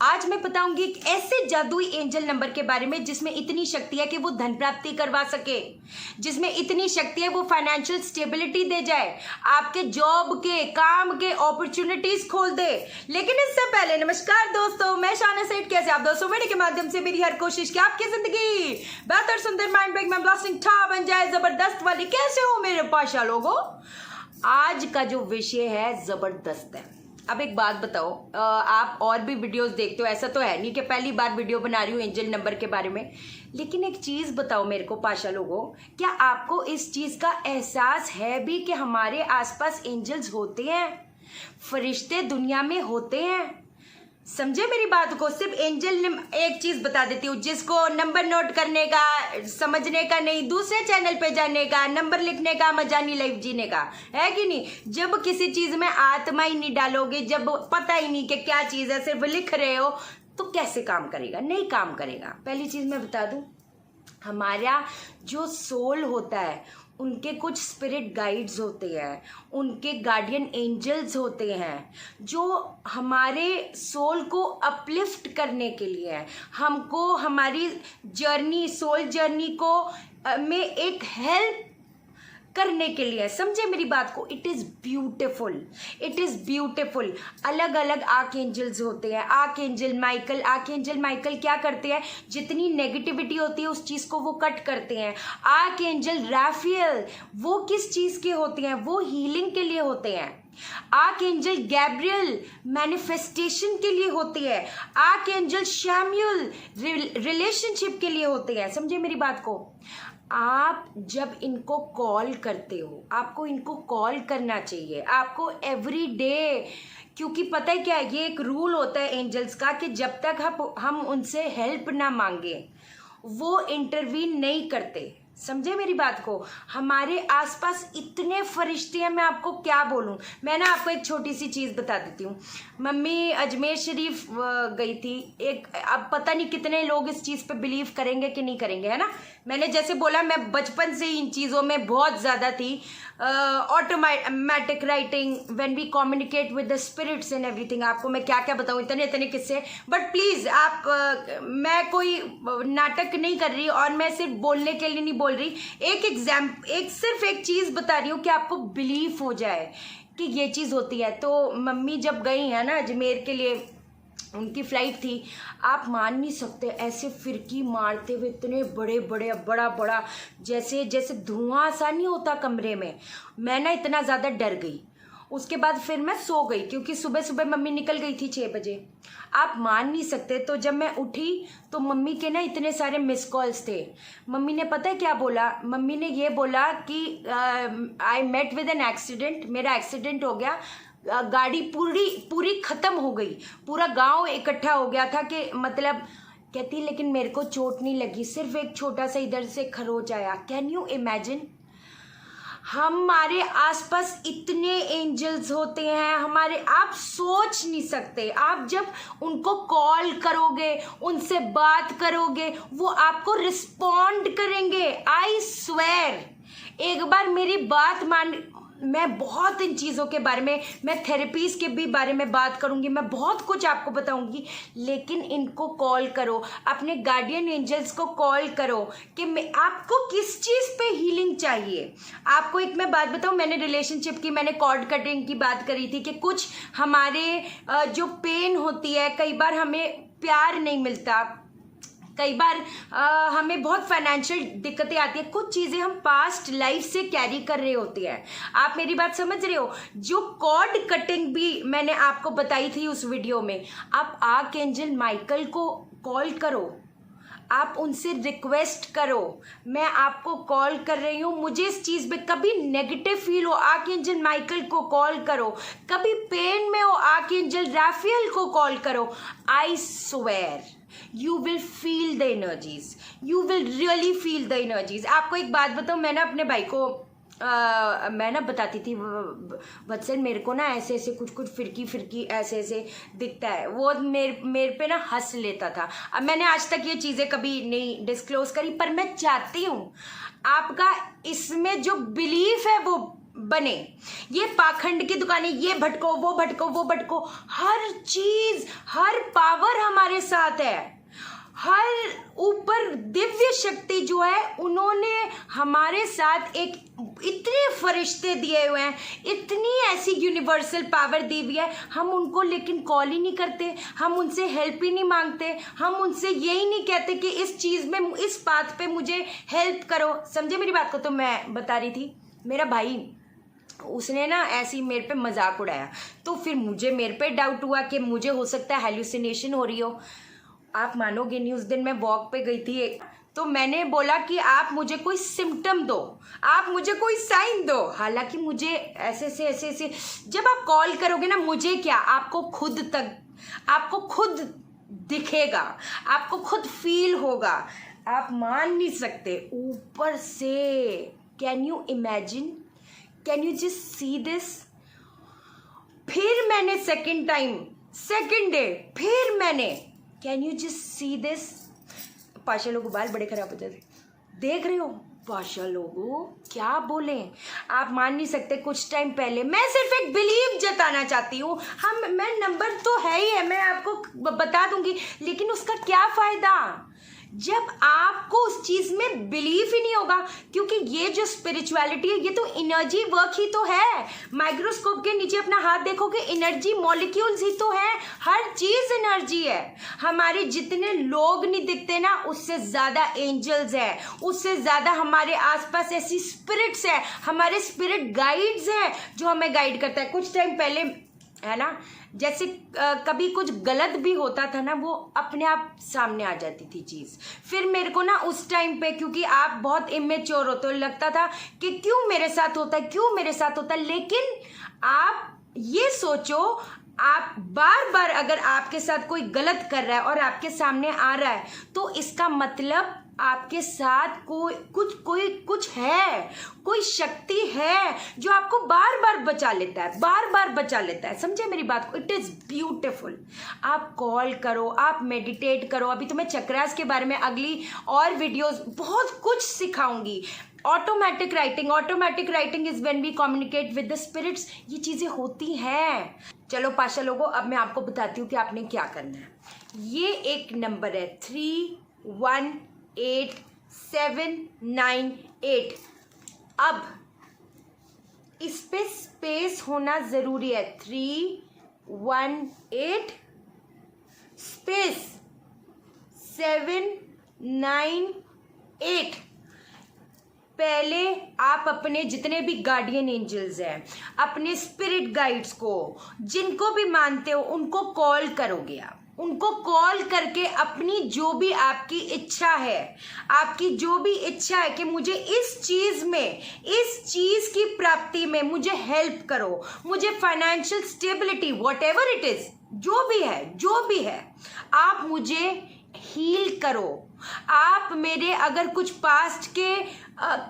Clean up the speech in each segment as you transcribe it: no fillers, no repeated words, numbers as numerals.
आज मैं बताऊंगी एक ऐसे जादुई एंजल नंबर के बारे में जिसमें इतनी शक्ति है कि वो धन प्राप्ति करवा सके, जिसमें इतनी शक्ति है वो फाइनेंशियल स्टेबिलिटी दे जाए, आपके जॉब के काम के अपॉर्चुनिटीज खोल दे। लेकिन इससे पहले नमस्कार दोस्तों, मैं शाना सेठ। कैसे आप दोस्तों? वीडियो के माध्यम से मेरी हर कोशिश कि आपकी जिंदगी बेहतर, सुंदर, माइंड ब्रेक में ब्लास्टिंग ठा बन जाए, जबरदस्त वाली। कैसे हो मेरे पाशा लोगों? आज का जो विषय है जबरदस्त है। अब एक बात बताओ, आप और भी वीडियोस देखते हो, ऐसा तो है नहीं कि पहली बार वीडियो बना रही हूँ एंजल नंबर के बारे में। लेकिन एक चीज बताओ मेरे को पाशा लोगों, क्या आपको इस चीज का एहसास है भी कि हमारे आसपास एंजल्स होते हैं, फरिश्ते दुनिया में होते हैं? समझे मेरी बात को? सिर्फ एंजल एक चीज बता देती हूँ, जिसको नंबर नोट करने का, समझने का नहीं, दूसरे चैनल पे जाने का, नंबर लिखने का, मजा नहीं लाइफ जीने का, है कि नहीं? जब किसी चीज में आत्मा ही नहीं डालोगे, जब पता ही नहीं कि क्या चीज है, सिर्फ लिख रहे हो, तो कैसे काम करेगा? नहीं काम करेगा। पहली चीज मैं बता दूं, हमारा जो सोल होता है उनके कुछ स्पिरिट गाइड्स होते हैं, उनके गार्डियन एंजल्स होते हैं, जो हमारे सोल को अपलिफ्ट करने के लिए है, हमको हमारी जर्नी, सोल जर्नी को में एक हेल्प करने के लिए। समझे मेरी बात को? It is beautiful, it is beautiful. अलग अलग आर्क एंजल्स होते हैं। आर्क एंजल माइकल क्या करते हैं? जितनी नेगेटिविटी होती है उस चीज को वो कट करते हैं। आर्क एंजल राफेल वो किस चीज के होते हैं? वो हीलिंग के लिए होते हैं। आर्क एंजल गैब्रियल मैनिफेस्टेशन के लिए होती है। आर्क एंजल शैम्यूल रिलेशनशिप के लिए होते हैं। समझे मेरी बात को? आप जब इनको कॉल करते हो, आपको इनको कॉल करना चाहिए, आपको एवरी डे। क्योंकि पता है क्या, ये एक रूल होता है एंजल्स का कि जब तक हम उनसे हेल्प ना मांगे वो इंटरवीन नहीं करते। समझे मेरी बात को? हमारे आसपास इतने फरिश्ते हैं, मैं आपको क्या बोलूं। मैं ना आपको एक छोटी सी चीज बता देती हूँ। मम्मी अजमेर शरीफ गई थी। अब पता नहीं कितने लोग इस चीज पे बिलीव करेंगे कि नहीं करेंगे, है ना? मैंने जैसे बोला, मैं बचपन से ही इन चीजों में बहुत ज्यादा थी। Automatic writing, when we communicate with the spirits and everything. आपको मैं क्या क्या बताऊं, इतने इतने किस्से। बट प्लीज आप मैं कोई नाटक नहीं कर रही और मैं सिर्फ बोलने के लिए नहीं बोल रही। सिर्फ एक चीज बता रही हूँ कि आपको बिलीव हो जाए कि ये चीज होती है। तो मम्मी जब गई है ना अजमेर के लिए, उनकी फ्लाइट थी, आप मान नहीं सकते, ऐसे फिरकी मारते हुए इतने बड़े बड़े बड़ा बड़ा जैसे जैसे धुआं सा नहीं होता कमरे में। मैं ना इतना ज़्यादा डर गई। उसके बाद फिर मैं सो गई, क्योंकि सुबह सुबह मम्मी निकल गई थी 6 बजे। आप मान नहीं सकते। तो जब मैं उठी तो मम्मी के ना इतने सारे मिस कॉल्स थे। मम्मी ने पता है क्या बोला? मम्मी ने ये बोला कि I met with an accident, मेरा एक्सीडेंट हो गया, गाड़ी पूरी खत्म हो गई, पूरा गांव इकट्ठा हो गया था। कि मतलब कहती, लेकिन मेरे को चोट नहीं लगी, सिर्फ एक छोटा सा इधर से खरोच आया। Can you imagine? हमारे आसपास इतने एंजल्स होते हैं हमारे, आप सोच नहीं सकते। आप जब उनको कॉल करोगे, उनसे बात करोगे, वो आपको रिस्पॉन्ड करेंगे। आई स्वेयर, एक बार मेरी बात मान। मैं बहुत इन चीज़ों के बारे में, मैं थेरेपीज के भी बारे में बात करूंगी, मैं बहुत कुछ आपको बताऊंगी। लेकिन इनको कॉल करो, अपने गार्डियन एंजल्स को कॉल करो कि आपको किस चीज़ पे हीलिंग चाहिए। आपको एक मैं बात बताऊं, मैंने रिलेशनशिप की, मैंने कॉर्ड कटिंग की बात करी थी कि कुछ हमारे जो पेन होती है, कई बार हमें प्यार नहीं मिलता, कई बार हमें बहुत फाइनेंशियल दिक्कतें आती है, कुछ चीज़ें हम पास्ट लाइफ से कैरी कर रहे होते हैं। आप मेरी बात समझ रहे हो? जो कॉर्ड कटिंग भी मैंने आपको बताई थी उस वीडियो में, आप आर्क एंजल माइकल को कॉल करो, आप उनसे रिक्वेस्ट करो, मैं आपको कॉल कर रही हूँ, मुझे इस चीज़ पे कभी नेगेटिव फील हो, आर्क एंजल माइकल को कॉल करो। कभी पेन में हो, आर्क एंजल राफेल को कॉल करो। I swear you will feel the energies, you will really feel the energies। आपको एक बात बताऊँ, मैं ना अपने भाई को मैं ना बताती थी, वत्सन मेरे को ना ऐसे ऐसे कुछ फिरकी ऐसे ऐसे दिखता है। वो मेरे पे ना हंस लेता था। अब मैंने आज तक ये चीज़ें कभी नहीं डिस्क्लोज करी, पर मैं चाहती हूँ आपका इसमें जो बिलीफ है वो बने। ये पाखंड की दुकानें, ये भटको, वो भटको, वो भटको, हर चीज, हर पावर हमारे साथ है। हर ऊपर दिव्य शक्ति जो है, उन्होंने हमारे साथ एक इतने फरिश्ते दिए हुए हैं, इतनी ऐसी यूनिवर्सल पावर दी हुई है। हम उनको लेकिन कॉल ही नहीं करते, हम उनसे हेल्प ही नहीं मांगते, हम उनसे यही नहीं कहते कि इस चीज़ में, इस बात पे मुझे हेल्प करो। समझे मेरी बात को? तो मैं बता रही थी, मेरा भाई, उसने ना ऐसी मेरे पे मजाक उड़ाया, तो फिर मेरे पे डाउट हुआ कि मुझे हो सकता है हेल्यूसिनेशन हो रही हो। आप मानोगे नहीं, उस दिन मैं वॉक पे गई थी एक, तो मैंने बोला कि आप मुझे कोई सिम्टम दो, आप मुझे कोई साइन दो। हालांकि मुझे ऐसे जब आप कॉल करोगे ना, मुझे क्या, आपको खुद दिखेगा, आपको खुद फील होगा, आप मान नहीं सकते। ऊपर से can you imagine, can you just see this. फिर मैंने सेकेंड डे फिर मैंने, can you just see this. Pasha लोगों बाल बड़े खराब हो जाते, देख रहे हो? पाशा लोगों क्या बोले, आप मान नहीं सकते। कुछ टाइम पहले, मैं सिर्फ एक बिलीव जताना चाहती हूँ, मैं नंबर तो है ही है, मैं आपको बता दूंगी, लेकिन उसका क्या फायदा जब आपको उस चीज में बिलीव ही नहीं होगा। क्योंकि ये जो स्पिरिचुअलिटी है, ये तो एनर्जी वर्क ही तो है। माइक्रोस्कोप के नीचे अपना हाथ देखोगे, एनर्जी मॉलिक्यूल्स ही तो है, हर चीज एनर्जी है। हमारे जितने लोग नहीं दिखते ना, उससे ज्यादा एंजल्स है, उससे ज्यादा हमारे आसपास ऐसी स्पिरिट्स है, हमारे स्पिरिट गाइड्स है जो हमें गाइड करता है। कुछ टाइम पहले है ना, जैसे कभी कुछ गलत भी होता था ना, वो अपने आप सामने आ जाती थी चीज़। फिर मेरे को ना उस टाइम पे, क्योंकि आप बहुत इमेच्योर होते हो, लगता था कि क्यों मेरे साथ होता है। लेकिन आप ये सोचो, आप बार बार अगर आपके साथ कोई गलत कर रहा है और आपके सामने आ रहा है, तो इसका मतलब आपके साथ कुछ है, कोई शक्ति है जो आपको बार बार बचा लेता है। समझे मेरी बात को? It is beautiful. आप कॉल करो, आप मेडिटेट करो। अभी तो मैं चक्रास के बारे में अगली और वीडियोस बहुत कुछ सिखाऊंगी। Automatic writing is when we communicate with the spirits. ये चीजें होती हैं। चलो पाशा लोगों, अब मैं आपको बताती हूँ कि आपने क्या करना है। ये एक नंबर है 318798। अब इस पे स्पेस होना जरूरी है। 318 स्पेस 798। पहले आप अपने जितने भी गार्डियन एंजल्स हैं, अपने स्पिरिट गाइड्स को, जिनको भी मानते हो, उनको कॉल करोगे। आप उनको कॉल करके अपनी जो भी आपकी इच्छा है, कि मुझे इस चीज में, इस चीज की प्राप्ति में मुझे हेल्प करो, मुझे financial stability, what ever it is, जो भी है, आप मुझे हील करो। आप मेरे अगर कुछ पास्ट के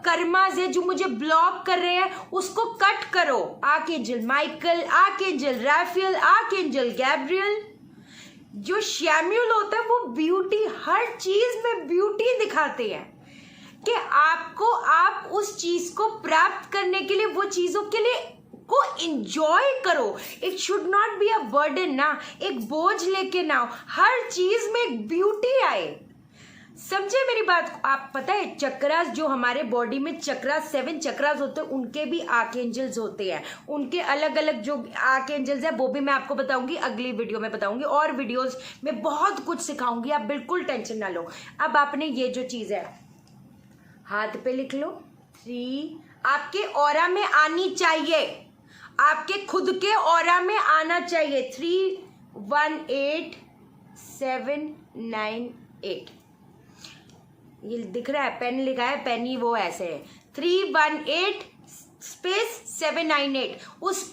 कर्मास है जो मुझे ब्लॉक कर रहे हैं, उसको कट करो। Archangel Michael, archangel Raphael, archangel Gabriel. जो शैम्यूल होता है वो ब्यूटी, हर चीज में ब्यूटी दिखाते हैं कि आपको, आप उस चीज को प्राप्त करने के लिए, वो चीजों के लिए को एंजॉय करो। It should not be a burden ना, एक बोझ लेके ना हो। हर चीज में एक ब्यूटी आए। समझे मेरी बात को? आप पता है चक्रास, जो हमारे बॉडी में चक्रास, 7 चक्रास होते हैं, उनके भी आर्कएंजल्स होते हैं। उनके अलग अलग जो आर्कएंजल्स है वो भी मैं आपको बताऊंगी, अगली वीडियो में बताऊंगी, और वीडियोस में बहुत कुछ सिखाऊंगी। आप बिल्कुल टेंशन ना लो। अब आपने ये जो चीज है हाथ पे लिख लो। 3 आपके ऑरा में आनी चाहिए, आपके खुद के ऑरा में आना चाहिए। 318798। ये दिख रहा है, पेन लिखा है, पेन ही वो ऐसे है। 318 स्पेस 798। उस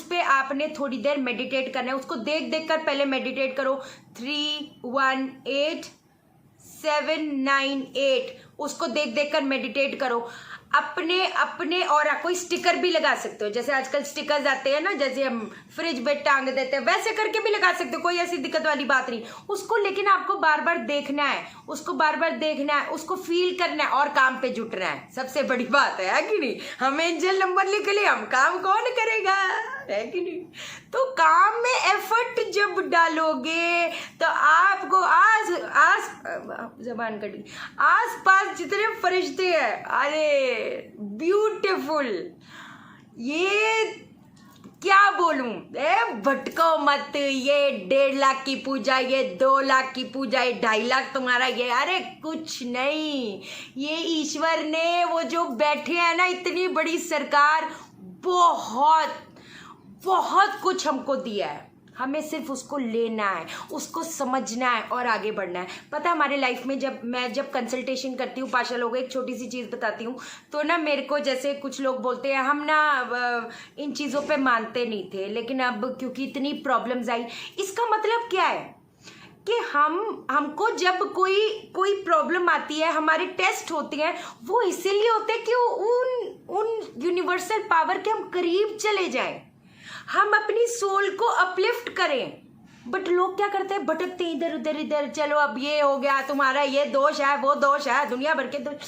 पे आपने थोड़ी देर मेडिटेट करना है। उसको देख कर पहले मेडिटेट करो। 318798 उसको देख कर मेडिटेट करो। अपने अपने और कोई स्टिकर भी लगा सकते हो, जैसे आजकल स्टिकर्स आते हैं ना, जैसे हम फ्रिज पे टांग देते हैं, वैसे करके भी लगा सकते हो, कोई ऐसी दिक्कत वाली बात नहीं उसको। लेकिन आपको बार बार देखना है उसको, बार बार देखना है उसको, फील करना है और काम पे जुटना है। सबसे बड़ी बात है कि नहीं? हम एंजल नंबर लिख लिए, हम काम कौन करेगा, है कि नहीं? तो काम में एफर्ट जब डालोगे तो आपको जबान कटी, आस पास जितने फरिश्ते हैं, अरे ब्यूटीफुल, ये क्या बोलूं, भटको मत। ये 1.5 लाख की पूजा, ये 2 लाख की पूजा, ये 2.5 लाख तुम्हारा, ये अरे कुछ नहीं। ये ईश्वर ने वो जो बैठे हैं ना इतनी बड़ी सरकार, बहुत बहुत कुछ हमको दिया है, हमें सिर्फ उसको लेना है, उसको समझना है और आगे बढ़ना है। पता है हमारे लाइफ में जब कंसल्टेशन करती हूँ पाशा लोगों, एक छोटी सी चीज़ बताती हूँ, तो ना मेरे को जैसे कुछ लोग बोलते हैं हम ना इन चीज़ों पे मानते नहीं थे, लेकिन अब क्योंकि इतनी प्रॉब्लम्स आई, इसका मतलब क्या है कि हमको जब कोई प्रॉब्लम आती है, हमारे टेस्ट होते हैं, वो इसीलिए होते हैं कि उन यूनिवर्सल पावर के हम करीब चले जाएं, हम अपनी सोल को अपलिफ्ट करें। बट लोग क्या करते हैं, भटकते इधर उधर इधर, चलो अब ये हो गया, तुम्हारा ये दोष है, वो दोष है, दुनिया भर के दोष।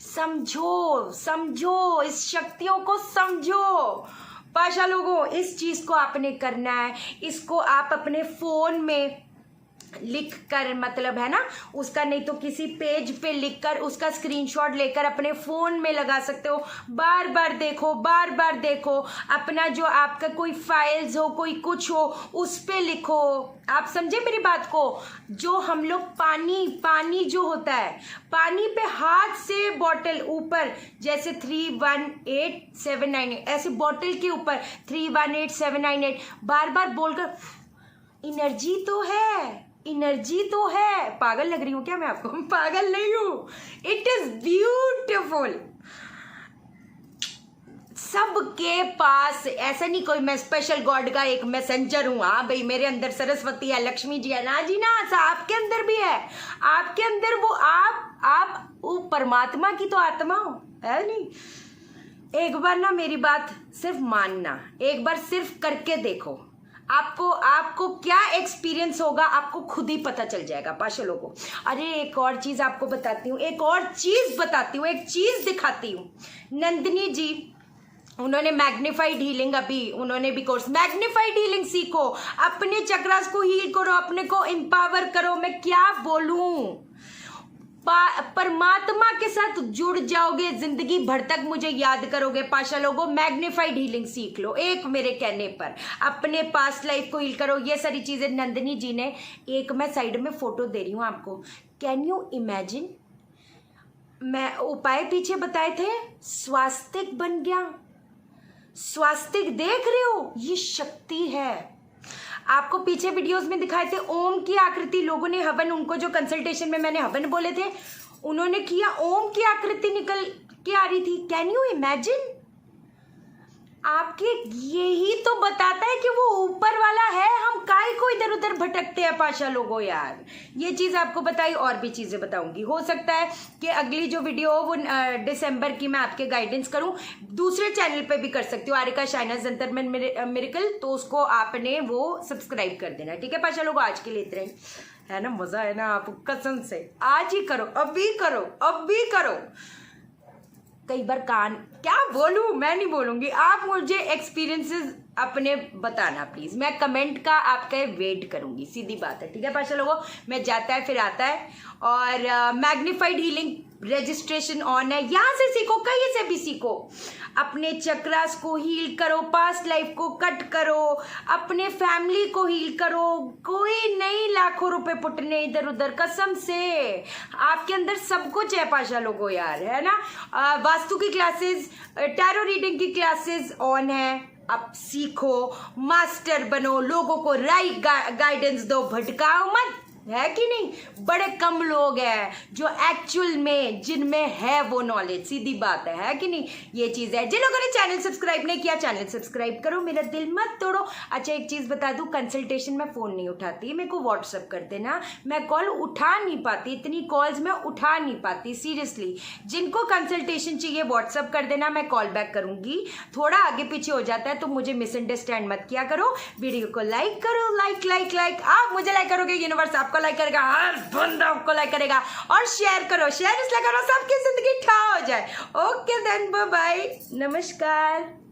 समझो इस शक्तियों को समझो पाशा लोगों, इस चीज को आपने करना है। इसको आप अपने फोन में लिख कर, मतलब है ना उसका, नहीं तो किसी पेज पे लिख कर उसका स्क्रीनशॉट लेकर अपने फोन में लगा सकते हो। बार बार देखो, बार बार देखो, अपना जो आपका कोई फाइल्स हो, कोई कुछ हो, उस पे लिखो। आप समझे मेरी बात को? जो हम लोग पानी जो होता है, पानी पे हाथ से बॉटल ऊपर, जैसे 318798, ऐसे बॉटल के ऊपर 318798 बार बार बोलकर, एनर्जी तो है। पागल लग रही हूँ क्या मैं आपको? पागल नहीं हूँ, इट इज ब्यूटिफुल। सबके पास, ऐसा नहीं कोई मैं स्पेशल गॉड का एक मैसेंजर हूँ, हाँ भाई मेरे अंदर सरस्वती है, लक्ष्मी जी है, ना जी ना, आपके अंदर भी है। आपके अंदर वो परमात्मा की तो आत्मा हो, है नहीं? एक बार ना मेरी बात सिर्फ मानना, एक बार सिर्फ करके देखो, आपको क्या एक्सपीरियंस होगा आपको खुद ही पता चल जाएगा पाशा लोगों। अरे एक और चीज आपको बताती हूँ, एक चीज दिखाती हूँ। नंदिनी जी, उन्होंने मैग्नीफाइड हीलिंग, अभी उन्होंने भी कोर्स मैग्नीफाइड हीलिंग सीखो, अपने चक्रास को हील करो, अपने को एम्पावर करो। मैं क्या बोलूं, परमात्मा के साथ जुड़ जाओगे, जिंदगी भर तक मुझे याद करोगे पाशा लोगों। मैग्नीफाइड हीलिंग सीख लो, एक मेरे कहने पर अपने पास्ट लाइफ को हील करो। ये सारी चीजें नंदिनी जी ने, एक मैं साइड में फोटो दे रही हूँ आपको, कैन यू इमेजिन, मैं उपाय पीछे बताए थे, स्वास्तिक बन गया। स्वास्तिक देख रहे हो, ये शक्ति है। आपको पीछे वीडियोस में दिखाए थे ओम की आकृति, लोगों ने हवन, उनको जो कंसल्टेशन में मैंने हवन बोले थे उन्होंने किया, ओम की आकृति निकल के आ रही थी। Can you imagine? आपके यही तो बताता है कि वो ऊपर वाला है, हम काय को इधर उधर भटकते हैं पाशा लोगों। यार ये चीज आपको बताई, और भी चीजें बताऊंगी। हो सकता है कि अगली जो वीडियो हो वो दिसंबर की मैं आपके गाइडेंस करूं, दूसरे चैनल पे भी कर सकती हूँ, आरिका शाइना जंतर मिरेकल, तो उसको आपने वो सब्सक्राइब कर देना, ठीक है पाशा लोगों। आज के लिए इतना ही है ना, मजा है ना, आप कसम से आज ही करो, अभी करो। कई बार क्या बोलूं, मैं नहीं बोलूंगी, आप मुझे एक्सपीरियंसेस अपने बताना प्लीज, मैं कमेंट का आपका वेट करूंगी, सीधी बात है, ठीक है पाशा लोगों। मैं जाता है फिर आता है, और मैग्नीफाइड हीलिंग रजिस्ट्रेशन ऑन है, यहाँ से सीखो, कहीं से भी सीखो, अपने चक्रास को हील करो, पास्ट लाइफ को कट करो, अपने फैमिली को हील करो। कोई नहीं लाखों रुपए पुटने इधर उधर, कसम से आपके अंदर सब कुछ है पाशा लोगों यार, है ना। वास्तु की क्लासेस, टैरो रीडिंग की क्लासेस ऑन है, अब सीखो, मास्टर बनो, लोगों को राइट गाइडेंस दो, भटकाओ मत, है कि नहीं? बड़े कम लोग हैं जो एक्चुअल में जिनमें है वो नॉलेज, सीधी बात है कि नहीं? ये चीज़ है। जिन लोगों ने चैनल सब्सक्राइब नहीं किया, चैनल सब्सक्राइब करो, मेरा दिल मत तोड़ो। अच्छा, एक चीज़ बता दूं, कंसल्टेशन में फ़ोन नहीं उठाती, मेरे को व्हाट्सअप कर देना, मैं कॉल उठा नहीं पाती, इतनी कॉल्स मैं उठा नहीं पाती सीरियसली। जिनको कंसल्टेशन चाहिए व्हाट्सअप कर देना, मैं कॉल बैक करूंगी। थोड़ा आगे पीछे हो जाता है तो मुझे मिसअंडरस्टैंड मत किया करो। वीडियो को लाइक करो, लाइक लाइक लाइक। आप मुझे लाइक करोगे, यूनिवर्स आपको लाइक करेगा, हर बंदा आपको लाइक करेगा। और शेयर करो, शेयर इसलिए करो सबकी जिंदगी ठा हो जाए। ओके देन, बाय बाय, नमस्कार।